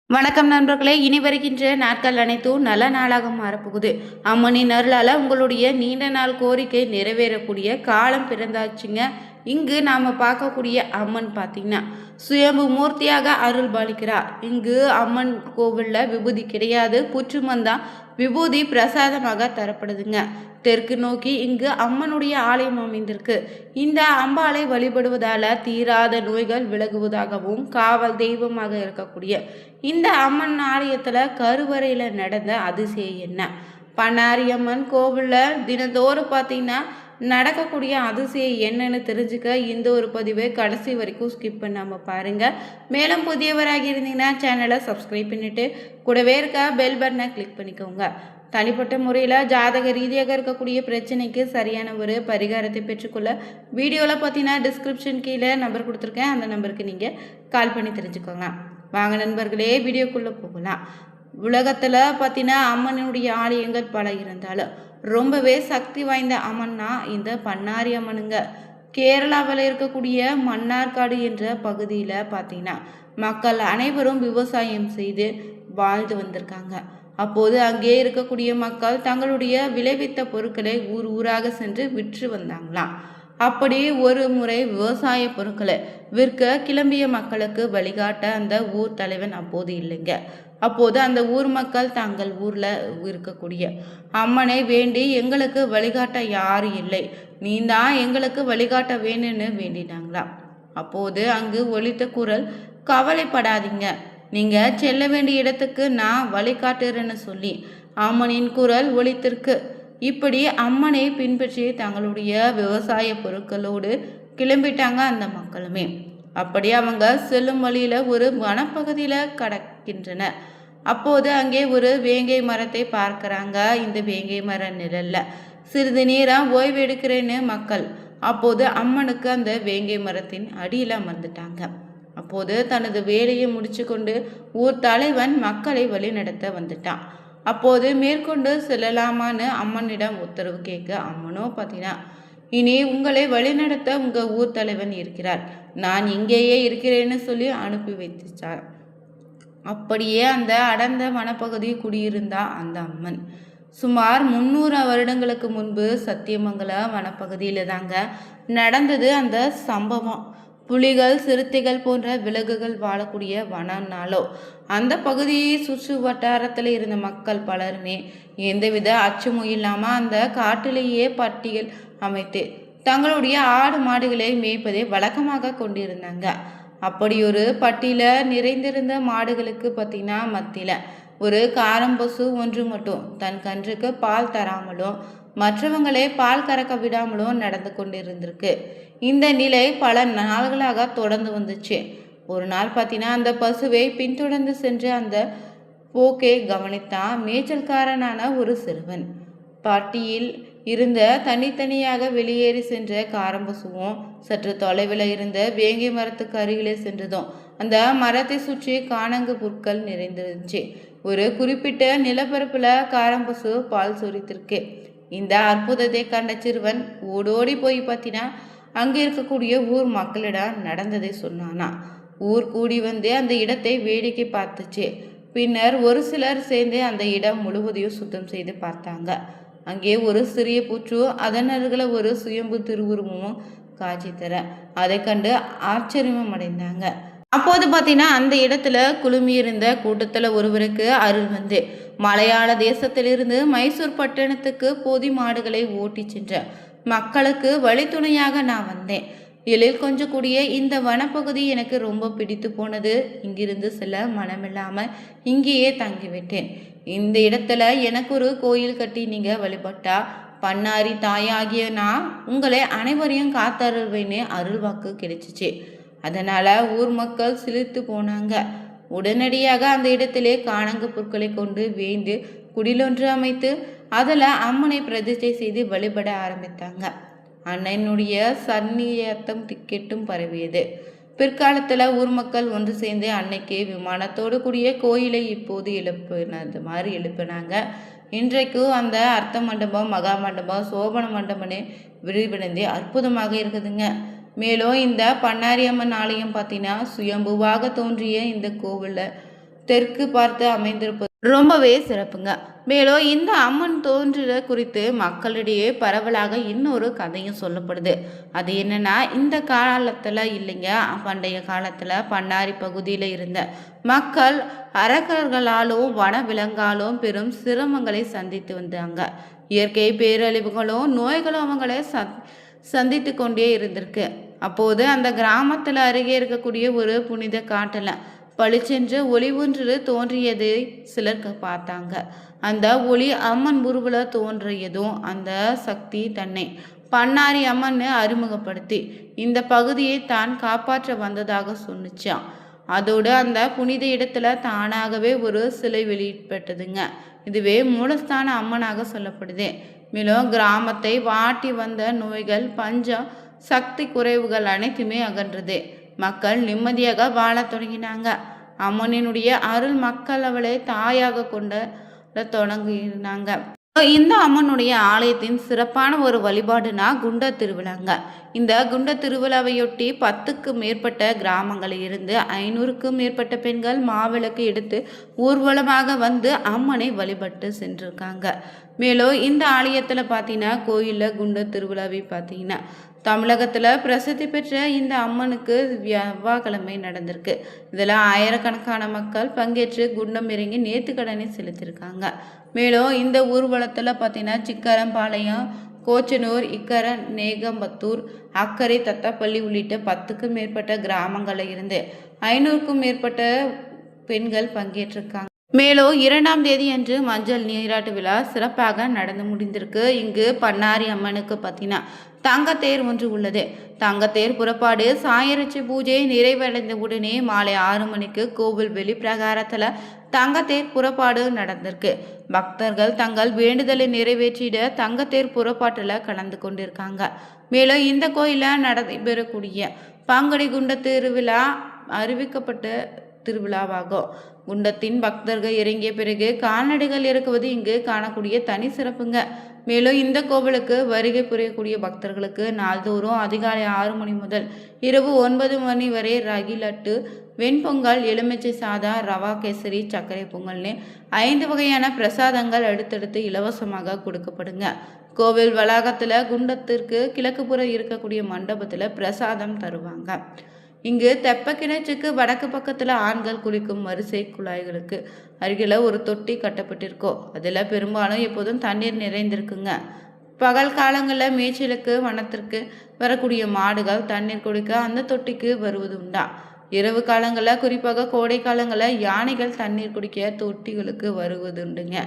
வணக்கம் நண்பர்களே, இனி வருகின்ற நாட்கள் அனைத்தும் நல்ல நாளாக மாறப்போகுது. அம்மனின் அருளால் உங்களுடைய நீண்ட நாள் கோரிக்கை நிறைவேறக்கூடிய காலம் பிறந்தாச்சுங்க. இங்கு நாம் பார்க்கக்கூடிய அம்மன் பார்த்தீங்கன்னா சுயம்பு மூர்த்தியாக அருள் பாலிக்கிறார். இங்கு அம்மன் கோவிலில் விபூதி கிடையாது, புற்றுமந்தான் விபூதி பிரசாதமாக தரப்படுதுங்க. தெற்கு நோக்கி இங்கு அம்மனுடைய ஆலயம் அமைந்திருக்கு. இந்த அம்பாளை வழிபடுவதால தீராத நோய்கள் விலகுவதாகவும் காவல் தெய்வமாக இருக்கக்கூடிய இந்த அம்மன் ஆலயத்தில் கருவறையில் நடந்த அதிசயம் என்ன? பண்ணாரியம்மன் கோவிலில் தினந்தோறும் பார்த்தீங்கன்னா நடக்கக்கூடிய அதிசயம் என்னன்னு தெரிஞ்சுக்க இந்த ஒரு பதிவை கடைசி வரைக்கும் ஸ்கிப் பண்ணாமல் பாருங்கள். மேலும் புதியவராக இருந்தீங்கன்னா சேனலை சப்ஸ்கிரைப் பண்ணிவிட்டு கூடவே இருக்க பெல் பட்டனை கிளிக் பண்ணிக்கோங்க. தனிப்பட்ட முறையில் ஜாதக ரீதியாக இருக்கக்கூடிய பிரச்சனைக்கு சரியான ஒரு பரிகாரத்தை பெற்றுக்கொள்ள வீடியோவில் பார்த்தீங்கன்னா டிஸ்கிரிப்ஷன் கீழே நம்பர் கொடுத்துருக்கேன். அந்த நம்பருக்கு நீங்கள் கால் பண்ணி தெரிஞ்சுக்கோங்க. வாங்க நண்பர்களே, வீடியோக்குள்ளே போகலாம். உலகத்தில் பார்த்தீங்கன்னா அம்மனுடைய ஆலயங்கள் பல இருந்தாலும் ரொம்பவே சக்தி வாய்ந்த அம்மன்னா இந்த பண்ணாரி அம்மனுங்க. கேரளாவில் இருக்கக்கூடிய மன்னார்காடு என்ற பகுதியில் பார்த்தீங்கன்னா மக்கள் அனைவரும் விவசாயம் செய்து வாழ்ந்து வந்திருக்காங்க. அப்போது அங்கே இருக்கக்கூடிய மக்கள் தங்களுடைய விளைவித்த பொருட்களை ஊர் ஊராக சென்று விற்று வந்தாங்களாம். அப்படி ஒரு முறை விவசாய பொருட்களை விற்க கிளம்பிய மக்களுக்கு வழிகாட்ட அந்த ஊர் தலைவன் அப்போது இல்லைங்க. அப்போது அந்த ஊர் மக்கள் தங்கள் ஊரில் இருக்கக்கூடிய அம்மனை வேண்டி எங்களுக்கு வழிகாட்ட யாரும் இல்லை, நீ தான் எங்களுக்கு வழிகாட்ட வேணும்னு வேண்டினாங்களாம். அப்போது அங்கு ஒலித்த குரல், கவலைப்படாதீங்க, நீங்கள் செல்ல வேண்டிய இடத்துக்கு நான் வழிகாட்டுறேன்னு சொல்லி அம்மனின் குரல் ஒலித்திருக்கு. இப்படி அம்மனை பின்பற்றி தங்களுடைய விவசாய பொருட்களோடு கிளம்பிட்டாங்க அந்த மக்களுமே. அப்படி அவங்க செல்லும் வழியில் ஒரு வனப்பகுதியில் கடக்கின்றன. அப்போது அங்கே ஒரு வேங்கை மரத்தை பார்க்குறாங்க. இந்த வேங்கை மர நிழல்ல சிறிது நேரம் ஓய்வு எடுக்கிறேன்னு மக்கள் அப்போது அம்மனுக்கு அந்த வேங்கை மரத்தின் அடியில் அமர்ந்துட்டாங்க. அப்போது தனது வேலையை முடிச்சு கொண்டு ஊர் தலைவன் மக்களை வழிநடத்த வந்துட்டான். அப்போது மேற்கொண்டு செல்லலாமான்னு அம்மனிடம் உத்தரவு கேட்க அம்மனோ பார்த்தீங்கன்னா, இனி உங்களை வழிநடத்த உங்கள் ஊர் தலைவன் இருக்கிறார், நான் இங்கேயே இருக்கிறேன்னு சொல்லி அனுப்பி வைத்தார். அப்படியே அந்த அடர்ந்த வனப்பகுதி குடியிருந்தா அந்த அம்மன். சுமார் 300 வருடங்களுக்கு முன்பு சத்தியமங்கல வனப்பகுதியில் தாங்க நடந்தது அந்த சம்பவம். புலிகள், சிறுத்தைகள் போன்ற விலங்குகள் வாழக்கூடிய வனம்னாலோ அந்த பகுதியை சுற்று வட்டாரத்தில் இருந்த மக்கள் பலருமே எந்தவித அச்சமும் இல்லாமல் அந்த காட்டிலேயே பட்டியல் அமைத்து தங்களுடைய ஆடு மாடுகளை மேய்ப்பதை வழக்கமாக கொண்டிருந்தாங்க. அப்படி ஒரு பட்டியல நிறைந்திருந்த மாடுகளுக்கு பார்த்தீங்கன்னா மத்தியில் ஒரு காரம்பசு ஒன்று மட்டும் தன் கன்றுக்கு பால் தராமலும் மற்றவங்களே பால் கறக்க விடாமலும் நடந்து கொண்டிருந்திருக்கு. இந்த நிலை பல நாள்களாக தொடர்ந்து வந்துச்சு. ஒரு நாள் பார்த்தீங்கன்னா அந்த பசுவை பின்தொடர்ந்து சென்று அந்த போக்கை கவனித்தான் மேய்ச்சல்காரனான ஒரு சிறுவன். பட்டியில் இருந்த தனித்தனியாக வெளியேறி சென்ற காரம்பசுவும் சற்று தொலைவில் இருந்த வேங்கை மரத்துக்கு அருகிலே சென்றதும் அந்த மரத்தை சுற்றி காணங்கு புற்கள் நிறைந்திருந்துச்சு. ஒரு குறிப்பிட்ட நிலப்பரப்புல காரம்பசு பால் சொரித்திருக்கு. இந்த அற்புதத்தை கண்ட சிறுவன் ஓடோடி போய் பார்த்தீங்கன்னா அங்கே இருக்கக்கூடிய ஊர் மக்களிடம் நடந்ததை சொன்னானா. ஊர் கூடி வந்து அந்த இடத்தை வேடிக்கை பார்த்துச்சு. பின்னர் ஒரு சிலர் சேர்ந்து அந்த இடம் முழுவதையும் சுத்தம் செய்து பார்த்தாங்க. அங்கே ஒரு சிறிய புற்று, அதன் அருகில் ஒரு சுயம்பு திருவுருவமும் காட்சி தர அதை கண்டு ஆச்சரியமும் அடைந்தாங்க. அப்போது பார்த்தீங்கன்னா அந்த இடத்துல குழுமியிருந்த கூட்டத்தில் ஒருவருக்கு அருள் வந்து மலையாள தேசத்திலிருந்து மைசூர் பட்டணத்துக்கு பொதி மாடுகளை ஓட்டி சென்ற மக்களுக்கு வழித்துணையாக நான் வந்தேன். எழில் கொஞ்சம் கூடிய இந்த வனப்பகுதி எனக்கு ரொம்ப பிடித்து போனது. இங்கிருந்து சில மனமில்லாமல் இங்கேயே தங்கிவிட்டேன். இந்த இடத்துல எனக்கு ஒரு கோயில் கட்டி நீங்கள் வழிபட்டா பண்ணாரி தாயாகிய நான் உங்களை அனைவரையும் காத்தருள்வேன்னு அருள்வாக்கு கிடைச்சிச்சு. அதனால் ஊர் மக்கள் சிலிர்த்து போனாங்க. உடனடியாக அந்த இடத்திலே காணங்கு பொருட்களை கொண்டு வேண்டு குடிலொன்று அமைத்து அதில் அம்மனை பிரதிஷ்டை செய்து வழிபட ஆரம்பித்தாங்க. அண்ணனுடைய சன்னியத்தம் திக்கெட்டும் பரவியது. பிற்காலத்தில் ஊர் மக்கள் ஒன்று சேர்ந்து அன்னைக்கு விமானத்தோடு கூடிய கோயிலை இப்போது எழுப்பினது மாதிரி எழுப்பினாங்க. இன்றைக்கு அந்த அர்த்த மண்டபம், மகா மண்டபம், சோபன மண்டபம்னு விரிவடைந்து அற்புதமாக இருக்குதுங்க. மேலும் இந்த பண்ணாரியம்மன் ஆலயம் பார்த்தீங்கன்னா சுயம்புவாக தோன்றிய இந்த கோவிலில் தெற்கு பார்த்து அமைந்திருப்பது ரொம்பவே சிறப்புங்க. மேலும் இந்த அம்மன் தோன்றுதல குறித்து மக்களிடையே பரவலாக இன்னொரு கதையும் சொல்லப்படுது. அது என்னன்னா, இந்த காலத்துல இல்லைங்க, பண்டைய காலத்துல பண்ணாரி பகுதியில் இருந்த மக்கள் அரக்கர்களாலும் வனவிலங்காலும் பெரும் சிரமங்களை சந்தித்து வந்தாங்க. இயற்கை பேரழிவுகளும் நோய்களும் அவங்களை சந்தித்து கொண்டே இருந்திருக்கு. அப்போது அந்த கிராமத்தில் அருகே இருக்கக்கூடிய ஒரு புனித காட்டில் பளிச்சென்று ஒளி ஒன்று தோன்றியதை சிலர் பார்த்தாங்க. அந்த ஒளி அம்மன் உருவில் தோன்றியதும் அந்த சக்தி தன்னை பண்ணாரி அம்மன் அறிமுகப்படுத்தி இந்த பகுதியை தான் காப்பாற்ற வந்ததாக சொன்னிச்சான். அதோடு அந்த புனித இடத்துல தானாகவே ஒரு சிலை வெளியிடப்பட்டதுங்க. இதுவே மூலஸ்தான அம்மனாக சொல்லப்படுது. மேலும் கிராமத்தை வாட்டி வந்த நோய்கள், பஞ்சம், சக்தி குறைவுகள் அனைத்துமே அகன்றது. மக்கள் நிம்மதியாக வாழத் தொடங்கினாங்க. அம்மனினுடைய அருள் மக்கள் அவளை தாயாக கொண்ட தொடங்கினாங்க. இந்த அம்மனுடைய ஆலயத்தின் சிறப்பான ஒரு வழிபாடுனா குண்ட திருவிழாங்க. இந்த குண்ட திருவிழாவையொட்டி 10க்கும் மேற்பட்ட கிராமங்களில் இருந்து 500க்கும் மேற்பட்ட பெண்கள் மாவிளக்கு எடுத்து ஊர்வலமாக வந்து அம்மனை வழிபட்டு சென்றிருக்காங்க. மேலும் இந்த ஆலயத்தில் பார்த்தீங்கன்னா, கோயிலில் குண்ட திருவிழாவை பார்த்தீங்கன்னா தமிழகத்தில் பிரசித்தி பெற்ற இந்த அம்மனுக்கு செவ்வாய்க்கிழமை நடந்திருக்கு. இதில் ஆயிரக்கணக்கான மக்கள் பங்கேற்று குண்டம் இறங்கி நேர்த்திக்கடனை செலுத்தியிருக்காங்க. மேலும் இந்த ஊர்வலத்தில் பார்த்தீங்கன்னா சிக்கரம்பாளையம், கோச்சனூர், இக்கர, நேகம்பத்தூர், அக்கரை, தத்தாப்பள்ளி உள்ளிட்ட 10க்கும் மேற்பட்ட கிராமங்களில் இருந்து 500க்கும் மேற்பட்ட பெண்கள் பங்கேற்றிருக்காங்க. மேலும் 2ஆம் தேதி அன்று மஞ்சள் நீராட்டு விழா சிறப்பாக நடந்து முடிந்திருக்கு. இங்கு பண்ணாரி அம்மனுக்கு பார்த்தீங்கன்னா தங்கத்தேர் ஒன்று உள்ளது. தங்கத்தேர் புறப்பாடு சாயரட்சி பூஜை நிறைவடைந்த உடனே மாலை 6 மணிக்கு கோவில் வெளி பிரகாரத்தில் தங்கத்தேர் புறப்பாடு நடந்திருக்கு. பக்தர்கள் தங்கள் வேண்டுதலை நிறைவேற்றிட தங்கத்தேர் புறப்பாட்டில் கலந்து கொண்டிருக்காங்க. மேலும் இந்த கோயிலில் நடைபெறக்கூடிய பங்குனி குண்ட திருவிழா அறிவிக்கப்பட்ட திருவிழாவாகும். குண்டத்தின் பக்தர்கள் இறங்கிய பிறகு கால்நடைகள் இறக்குவது இங்கு காணக்கூடிய தனி சிறப்புங்க. மேலும் இந்த கோவிலுக்கு வருகை புரியக்கூடிய பக்தர்களுக்கு நாள்தோறும் அதிகாலை 6 மணி முதல் இரவு 9 மணி வரை ரகி லட்டு, வெண்பொங்கல், எலுமிச்சை சாதம், ரவா கேசரி, சர்க்கரை பொங்கல்னு 5 வகையான பிரசாதங்கள் அடுத்தடுத்து இலவசமாக கொடுக்கப்படுங்க. கோவில் வளாகத்தில் குண்டத்திற்கு கிழக்கு புறம் இருக்கக்கூடிய மண்டபத்தில் பிரசாதம் தருவாங்க. இங்கு தெப்ப கிணற்றுக்கு வடக்கு பக்கத்தில் ஆண்கள் குளிக்கும் வரிசை குழாய்களுக்கு அருகில் ஒரு தொட்டி கட்டப்பட்டிருக்கோ. அதில் பெரும்பாலும் எப்போதும் தண்ணீர் நிறைந்திருக்குங்க. பகல் காலங்களில் மேய்ச்சலுக்கு வனத்திற்கு வரக்கூடிய மாடுகள் தண்ணீர் குடிக்க அந்த தொட்டிக்கு வருவது உண்டா. இரவு காலங்களில் குறிப்பாக கோடை காலங்களில் யானைகள் தண்ணீர் குடிக்க தொட்டிகளுக்கு வருவது உண்டுங்க.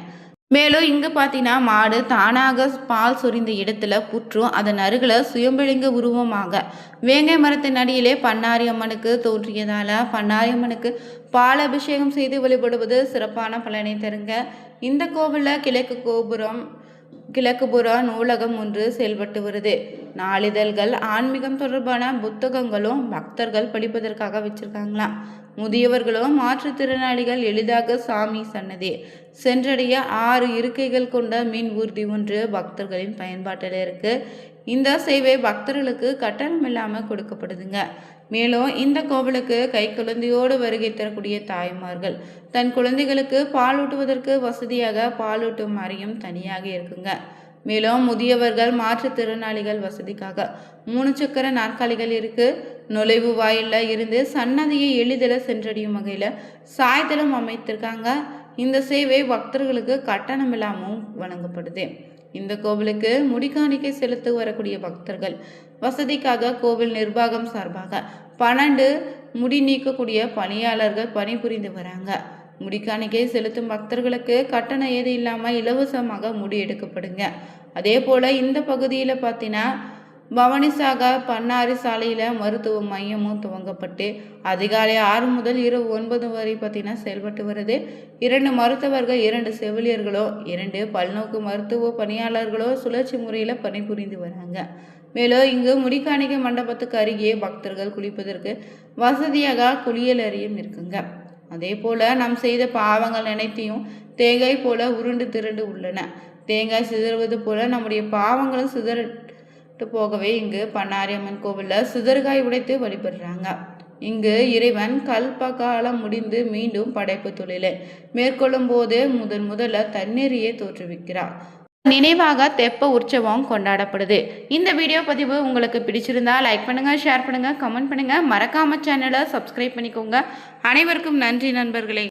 மேலும் இங்கு பார்த்தீங்கன்னா மாடு தானாக பால் சொரிந்த இடத்துல புற்றும் அதன் அருகில் சுயம்பலிங்க உருவமாக வேங்கை மரத்தின் அடியிலே பண்ணாரி அம்மனுக்கு தோன்றியதால் பண்ணாரி அம்மனுக்கு பால் அபிஷேகம் செய்து வழிபடுவது சிறப்பான பலனை தருங்க. இந்த கோவிலில் கிழக்கு புற நூலகம் ஒன்று செயல்பட்டு வருது. நாளிதழ்கள், ஆன்மீகம் தொடர்பான புத்தகங்களும் பக்தர்கள் படிப்பதற்காக வச்சிருக்காங்களாம். முதியவர்களும் மாற்றுத்திறனாளிகள் எளிதாக சாமி சன்னதி சென்றடைய 6 இருக்கைகள் கொண்ட மின் ஊர்தி ஒன்று பக்தர்களின் பயன்பாட்டில் இருக்கு. இந்த சேவை பக்தர்களுக்கு கட்டணம் இல்லாமல் கொடுக்கப்படுதுங்க. மேலும் இந்த கோவிலுக்கு கை குழந்தையோடு வருகை தரக்கூடிய தாய்மார்கள் தன் குழந்தைகளுக்கு பாலூட்டுவதற்கு வசதியாக பாலூட்டும் அறையும் தனியாக இருக்குங்க. மேலும் முதியவர்கள், மாற்றுத்திறனாளிகள் வசதிக்காக 3 சக்கர நாற்காலிகள் இருக்கு. நுழைவு வாயிலில் இருந்து சன்னதியை எளிதில் சென்றடையும் வகையில் சாய்தளம் அமைத்திருக்காங்க. இந்த சேவை பக்தர்களுக்கு கட்டணம் இல்லாமல் வழங்கப்படுது. இந்த கோவிலுக்கு முடிக்காணிக்கை செலுத்த வரக்கூடிய பக்தர்கள் வசதிக்காக கோவில் நிர்வாகம் சார்பாக 12 முடி நீக்கக்கூடிய பணியாளர்கள் பணிபுரிந்து வராங்க. முடிக்காணிக்கை செலுத்தும் பக்தர்களுக்கு கட்டணம் ஏது இல்லாமல் இலவசமாக முடி எடுக்கப்படுங்க. அதே போல் இந்த பகுதியில் பார்த்தீங்கன்னா பவானிசாக பண்ணாரி சாலையில் மருத்துவ மையமும் துவங்கப்பட்டு அதிகாலை 6 முதல் இரவு 9 வரை பார்த்தீங்கன்னா செயல்பட்டு வருது. 2 மருத்துவர்கள், 2 செவிலியர்களோ, 2 பல்நோக்கு மருத்துவ பணியாளர்களோ சுழற்சி முறையில் பணிபுரிந்து வராங்க. மேலும் இங்கு முடிக்காணிக்கை மண்டபத்துக்கு அருகே பக்தர்கள் குளிப்பதற்கு வசதியாக குளியல் அறையும் இருக்குங்க. அதே போல் நாம் செய்த பாவங்கள் அனைத்தையும் தேங்காய் போல உருண்டு திரண்டு உள்ளன. தேங்காய் சிதறுவது போல நம்முடைய பாவங்களும் சிதறட்டு போகவே இங்கு பண்ணாரி அம்மன் கோவிலில் சிதறுகாய் உடைத்து வழிபடுறாங்க. இங்கு இறைவன் கல்பகாலம் முடிந்து மீண்டும் படைப்பு தொழிலை மேற்கொள்ளும் போது முதல்ல தண்ணீரையே தோற்றுவிக்கிறார். நினைவாக தெப்ப உற்சவம் கொண்டாடப்படுது. இந்த வீடியோ பதிவு உங்களுக்கு பிடிச்சிருந்தா லைக் பண்ணுங்க, ஷேர் பண்ணுங்க, கமெண்ட் பண்ணுங்க, மறக்காம சேனலை சப்ஸ்கிரைப் பண்ணிக்கோங்க. அனைவருக்கும் நன்றி நண்பர்களே.